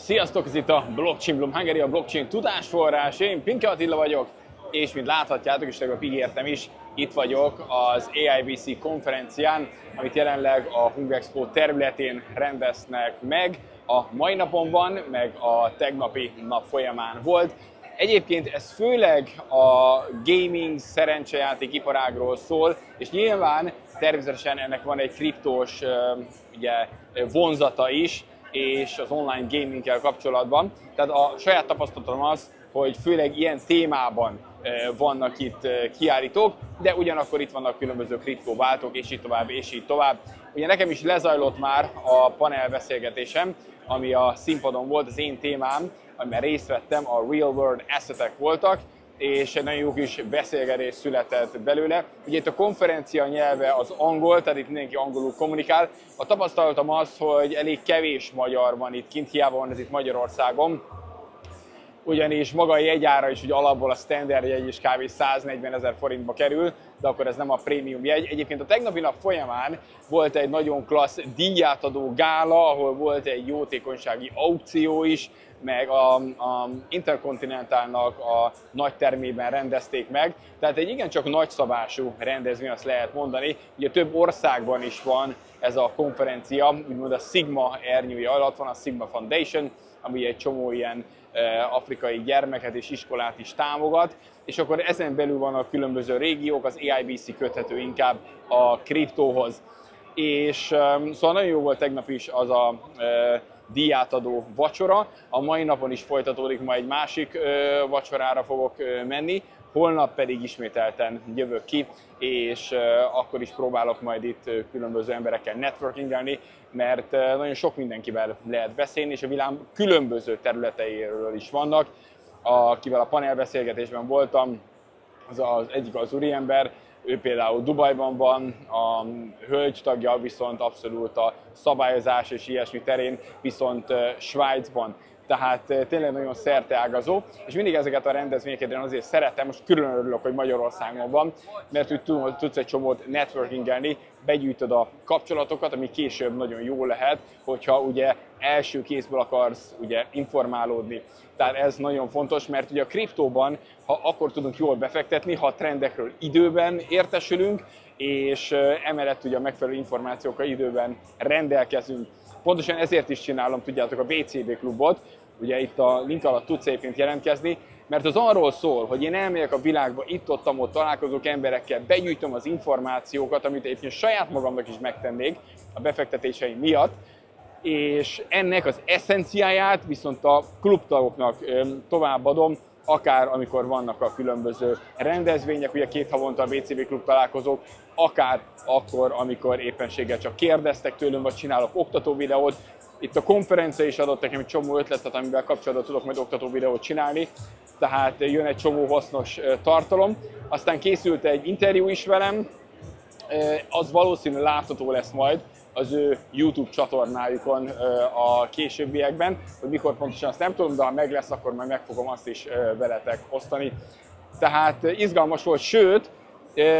Sziasztok, ez itt a Blockchain Bloom Hungary, a blockchain tudásforrás. Én Pinke Attila vagyok, és mint láthatjátok, és tegnap ígértem is, itt vagyok az AIBC konferencián, amit jelenleg a Hungexpo területén rendeznek meg. A mai napon van, meg a tegnapi nap folyamán volt. Egyébként ez főleg a gaming, szerencsejáték iparágról szól, és nyilván természetesen ennek van egy kriptós vonzata is, és az online gaminggel kapcsolatban. Tehát a saját tapasztalatom az, hogy főleg ilyen témában vannak itt kiállítók, de ugyanakkor itt vannak különböző kriptováltók, és így tovább, és így tovább. Ugye nekem is lezajlott már a panelbeszélgetésem, ami a színpadon volt, az én témám, amiben részt vettem, a Real World Assetek voltak, és egy nagyon jó kis beszélgetés született belőle. Ugye itt a konferencia nyelve az angol, tehát itt mindenki angolul kommunikál. A tapasztalatom az, hogy elég kevés magyar van itt kint, hiába van ez itt Magyarországon. Ugyanis maga a jegyára is ugye alapból a standard jegy is kb. 140 000 forintba kerül, de akkor ez nem a prémium jegy. Egyébként a tegnapi nap folyamán volt egy nagyon klassz díjátadó gála, ahol volt egy jótékonysági aukció is, meg a Intercontinentalnak a nagy termében rendezték meg. Tehát egy igencsak nagyszabású rendezvény, azt lehet mondani. Ugye több országban is van ez a konferencia, úgymond a Sigma ernyője alatt van a Sigma Foundation, ami egy csomó ilyen afrikai gyermeket és iskolát is támogat, és akkor ezen belül vannak különböző régiók, az AIBC köthető inkább a kriptóhoz. És szóval nagyon jó volt tegnap is az a díjátadó vacsora, a mai napon is folytatódik, majd egy másik vacsorára fogok menni, holnap pedig ismételten jövök ki, és akkor is próbálok majd itt különböző emberekkel networkingelni, mert nagyon sok mindenkivel lehet beszélni, és a világ különböző területeiről is vannak. Akivel a panelbeszélgetésben voltam, az egyik az úriember, ő például Dubajban van, a hölgy tagja viszont abszolút a szabályozás és ilyesmi terén, viszont Svájcban. Tehát tényleg nagyon szerteágazó, és mindig ezeket a rendezvényeket én azért szeretem, most külön örülök, hogy Magyarországon van, mert úgy tudsz egy csomót networkingelni, begyűjtöd a kapcsolatokat, ami később nagyon jó lehet, hogyha ugye első kézből akarsz ugye informálódni. Tehát ez nagyon fontos, mert ugye a kriptóban akkor tudunk jól befektetni, ha a trendekről időben értesülünk, és emellett ugye a megfelelő információkkal időben rendelkezünk. Pontosan ezért is csinálom, tudjátok, a BCB klubot, ugye itt a link alatt tudsz egyébként jelentkezni, mert az arról szól, hogy én elmegyek a világba, itt-ott találkozok emberekkel, begyűjtöm az információkat, amit egyébként saját magamnak is megtennék a befektetéseim miatt, és ennek az eszenciáját viszont a klubtagoknak továbbadom, akár amikor vannak a különböző rendezvények, ugye 2 havonta a BCB klub találkozók, akár akkor, amikor éppenséggel csak kérdeztek tőlem, vagy csinálok oktató videót. Itt a konferencia is adott nekem egy csomó ötletet, amivel kapcsolatban tudok majd oktató videót csinálni, tehát jön egy csomó hasznos tartalom. Aztán készült egy interjú is velem, az valószínűleg látható lesz majd az ő YouTube csatornájukon a későbbiekben, hogy mikor pontosan azt nem tudom, de ha meg lesz, akkor majd meg fogom azt is veletek osztani. Tehát izgalmas volt, sőt,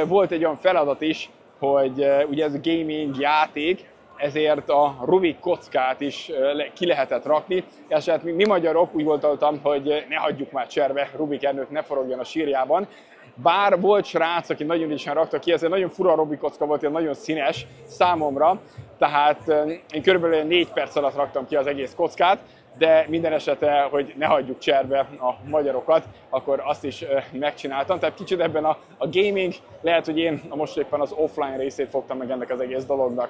volt egy olyan feladat is, hogy ugye ez a gaming játék, ezért a Rubik kockát is ki lehetett rakni, és hát mi magyarok úgy voltam, hogy ne hagyjuk már cserbe Rubik Ernőt, ne forogjon a sírjában. Bár volt srác, aki nagyon ügyesen rakta ki, ez egy nagyon fura Rubik kocka volt, ilyen nagyon színes számomra, tehát én körülbelül 4 perc alatt raktam ki az egész kockát, de minden esetre, hogy ne hagyjuk cserbe a magyarokat, akkor azt is megcsináltam. Tehát kicsit ebben a gaming, lehet, hogy én most éppen az offline részét fogtam meg ennek az egész dolognak.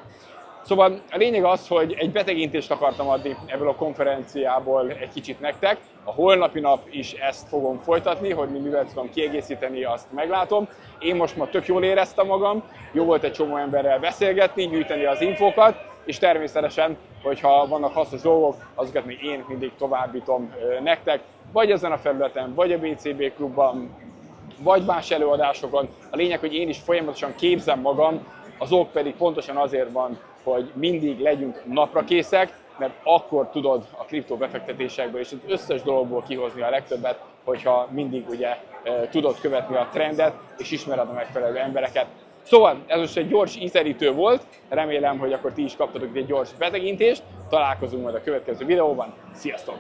Szóval a lényeg az, hogy egy betekintést akartam adni ebből a konferenciából egy kicsit nektek. A holnapi nap is ezt fogom folytatni, hogy mivel tudom kiegészíteni, azt meglátom. Én most ma tök jól éreztem magam, jó volt egy csomó emberrel beszélgetni, gyűjteni az infókat, és természetesen, hogyha vannak hasznos dolgok, azokat még én mindig továbbítom nektek, vagy ezen a felületen, vagy a BCB klubban, vagy más előadásokon. A lényeg, hogy én is folyamatosan képzem magam, az ok pedig pontosan azért van, hogy mindig legyünk naprakészek, mert akkor tudod a kriptóbefektetésekből és az összes dologból kihozni a legtöbbet, hogyha mindig ugye tudod követni a trendet és ismered a megfelelő embereket. Szóval ez most egy gyors ízerítő volt, remélem, hogy akkor ti is kaptatok egy gyors betekintést, találkozunk majd a következő videóban, sziasztok!